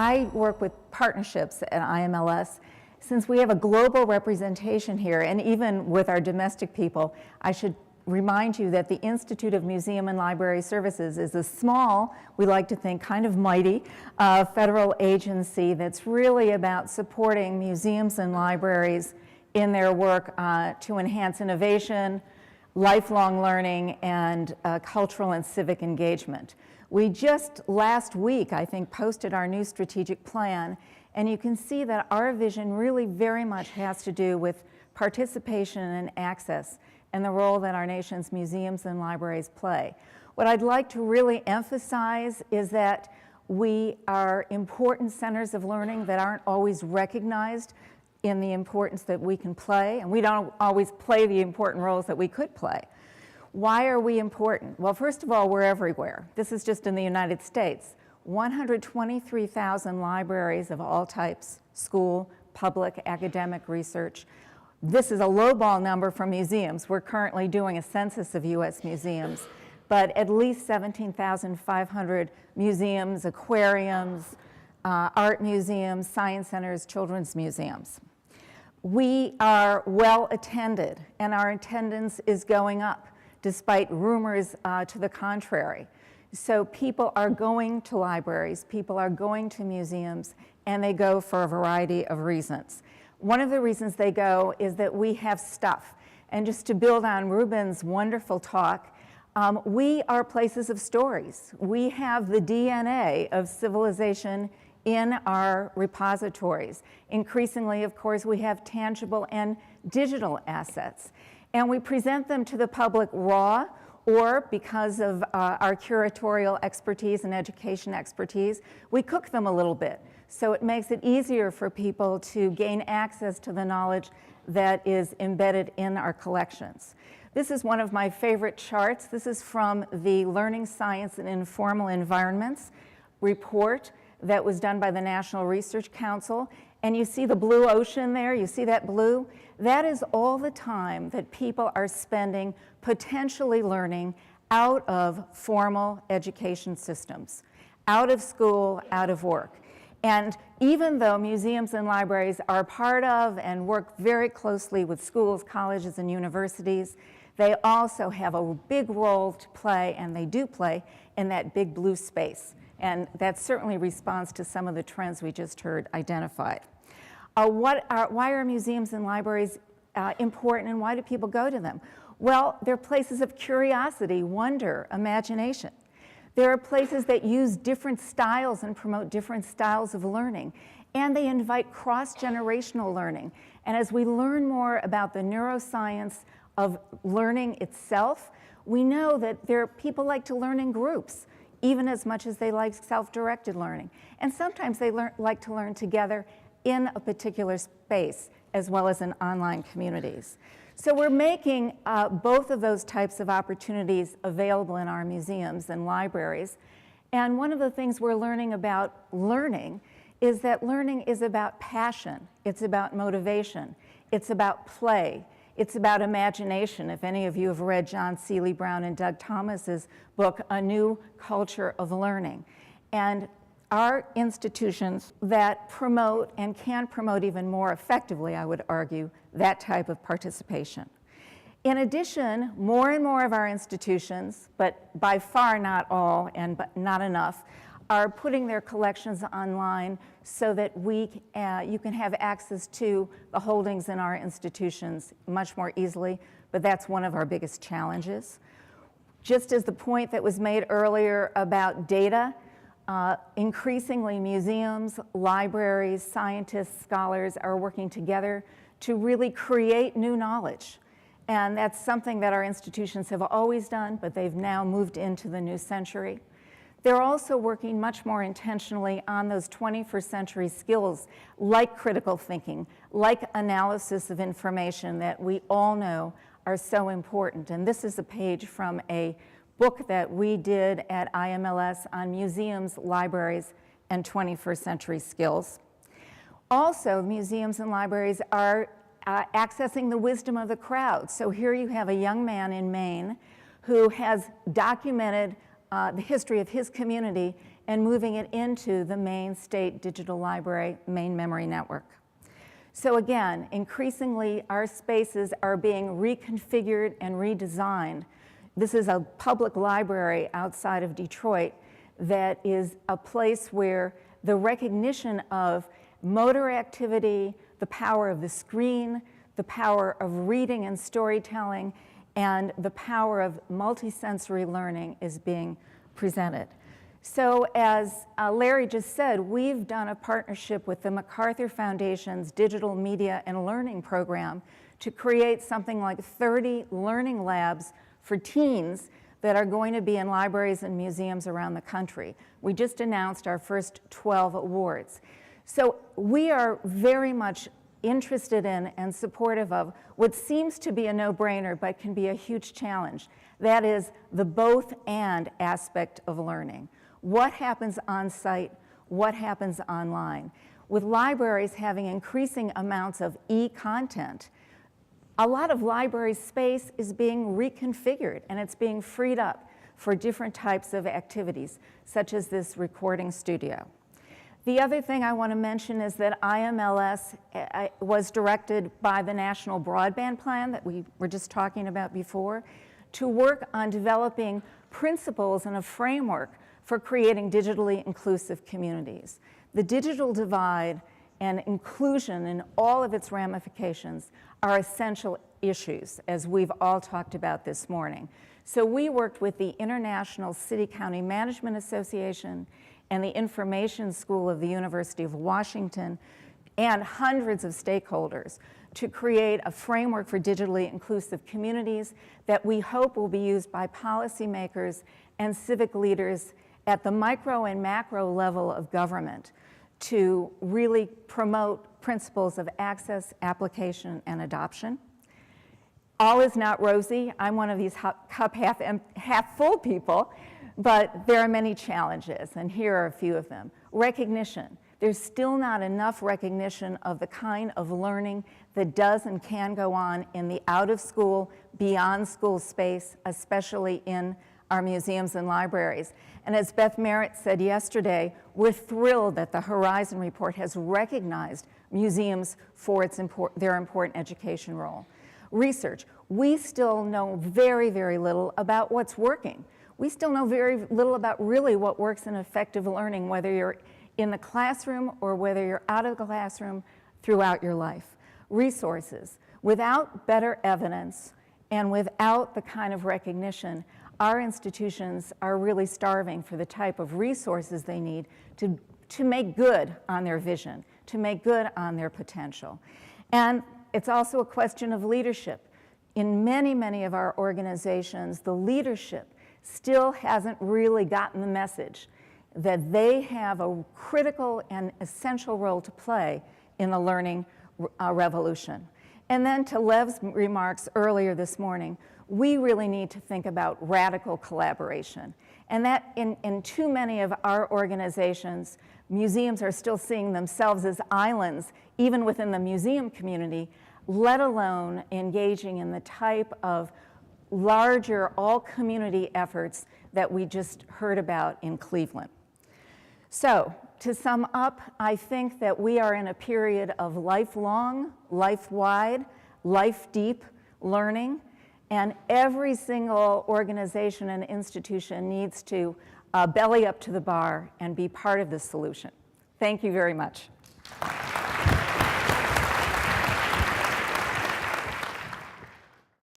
I work with partnerships at IMLS. Since we have a global representation here, and even with our domestic people, I should remind you that the Institute of Museum and Library Services is a small, we like to think kind of mighty, federal agency that's really about supporting museums and libraries in their work to enhance innovation, lifelong learning, and cultural and civic engagement. We just last week, I think, posted our new strategic plan, and you can see that our vision really very much has to do with participation and access and the role that our nation's museums and libraries play. What I'd like to really emphasize is that we are important centers of learning that aren't always recognized in the importance that we can play, and we don't always play the important roles that we could play. Why are we important? Well, first of all, we're everywhere. This is just in the United States. 123,000 libraries of all types, school, public, academic, research. This is a lowball number for museums. We're currently doing a census of US museums, but at least 17,500 museums, aquariums, art museums, science centers, children's museums. We are well attended, and our attendance is going up, despite rumors to the contrary. So people are going to libraries, people are going to museums, and they go for a variety of reasons. One of the reasons they go is that we have stuff. And just to build on Ruben's wonderful talk, we are places of stories. We have the DNA of civilization in our repositories. Increasingly, of course, we have tangible and digital assets. And we present them to the public raw, or because of our curatorial expertise and education expertise, we cook them a little bit. So it makes it easier for people to gain access to the knowledge that is embedded in our collections. This is one of my favorite charts. This is from the Learning Science and Informal Environments report that was done by the National Research Council. And you see the blue ocean there, you see that blue? That is all the time that people are spending potentially learning out of formal education systems, out of school, out of work. And even though museums and libraries are part of and work very closely with schools, colleges, and universities, they also have a big role to play, and they do play, in that big blue space. And that certainly responds to some of the trends we just heard identified. Why are museums and libraries important, and why do people go to them? Well, they're places of curiosity, wonder, imagination. There are places that use different styles and promote different styles of learning, and they invite cross-generational learning. And as we learn more about the neuroscience of learning itself, we know that people like to learn in groups, even as much as they like self-directed learning. And sometimes they like to learn together in a particular space, as well as in online communities. So we're making both of those types of opportunities available in our museums and libraries. And one of the things we're learning about learning is that learning is about passion, it's about motivation, it's about play, it's about imagination. If any of you have read John Seeley Brown and Doug Thomas's book, A New Culture of Learning. And our institutions that promote and can promote even more effectively, I would argue, that type of participation. In addition, more and more of our institutions, but by far not all and not enough, are putting their collections online so that you can have access to the holdings in our institutions much more easily, but that's one of our biggest challenges. Just as the point that was made earlier about data, increasingly museums, libraries, scientists, scholars are working together to really create new knowledge. And that's something that our institutions have always done, but they've now moved into the new century. They're also working much more intentionally on those 21st century skills like critical thinking, like analysis of information that we all know are so important. And this is a page from a book that we did at IMLS on museums, libraries, and 21st century skills. Also, museums and libraries are accessing the wisdom of the crowd. So here you have a young man in Maine who has documented the history of his community and moving it into the main state digital library main memory network. So again, increasingly our spaces are being reconfigured and redesigned. This is a public library outside of Detroit that is a place where the recognition of motor activity, the power of the screen, the power of reading and storytelling, and the power of multisensory learning is being presented. So as Larry just said, we've done a partnership with the MacArthur Foundation's Digital Media and Learning Program to create something like 30 learning labs for teens that are going to be in libraries and museums around the country. We just announced our first 12 awards. So we are very much interested in and supportive of what seems to be a no-brainer but can be a huge challenge. That is the both and aspect of learning. What happens on site? What happens online? With libraries having increasing amounts of e-content, a lot of library space is being reconfigured and it's being freed up for different types of activities, such as this recording studio. The other thing I want to mention is that IMLS was directed by the National Broadband Plan that we were just talking about before to work on developing principles and a framework for creating digitally inclusive communities. The digital divide and inclusion in all of its ramifications are essential issues, as we've all talked about this morning. So we worked with the International City-County Management Association and the Information School of the University of Washington and hundreds of stakeholders to create a framework for digitally inclusive communities that we hope will be used by policymakers and civic leaders at the micro and macro level of government to really promote principles of access, application, and adoption. All is not rosy. I'm one of these cup half full people, but there are many challenges, and here are a few of them. Recognition. There's still not enough recognition of the kind of learning that does and can go on in the out-of-school, beyond-school space, especially in our museums and libraries. And as Beth Merritt said yesterday, we're thrilled that the Horizon Report has recognized museums for their important education role. Research. We still know very, very little about what's working. We still know very little about really what works in effective learning, whether you're in the classroom or whether you're out of the classroom throughout your life. Resources. Without better evidence and without the kind of recognition, our institutions are really starving for the type of resources they need to make good on their vision, to make good on their potential. And it's also a question of leadership. In many, many of our organizations, the leadership still hasn't really gotten the message that they have a critical and essential role to play in the learning revolution. And then to Lev's remarks earlier this morning, we really need to think about radical collaboration. And that in too many of our organizations, museums are still seeing themselves as islands, even within the museum community, let alone engaging in the type of larger all-community efforts that we just heard about in Cleveland. So, to sum up, I think that we are in a period of lifelong, life-wide, life-deep learning, and every single organization and institution needs to belly up to the bar and be part of the solution. Thank you very much.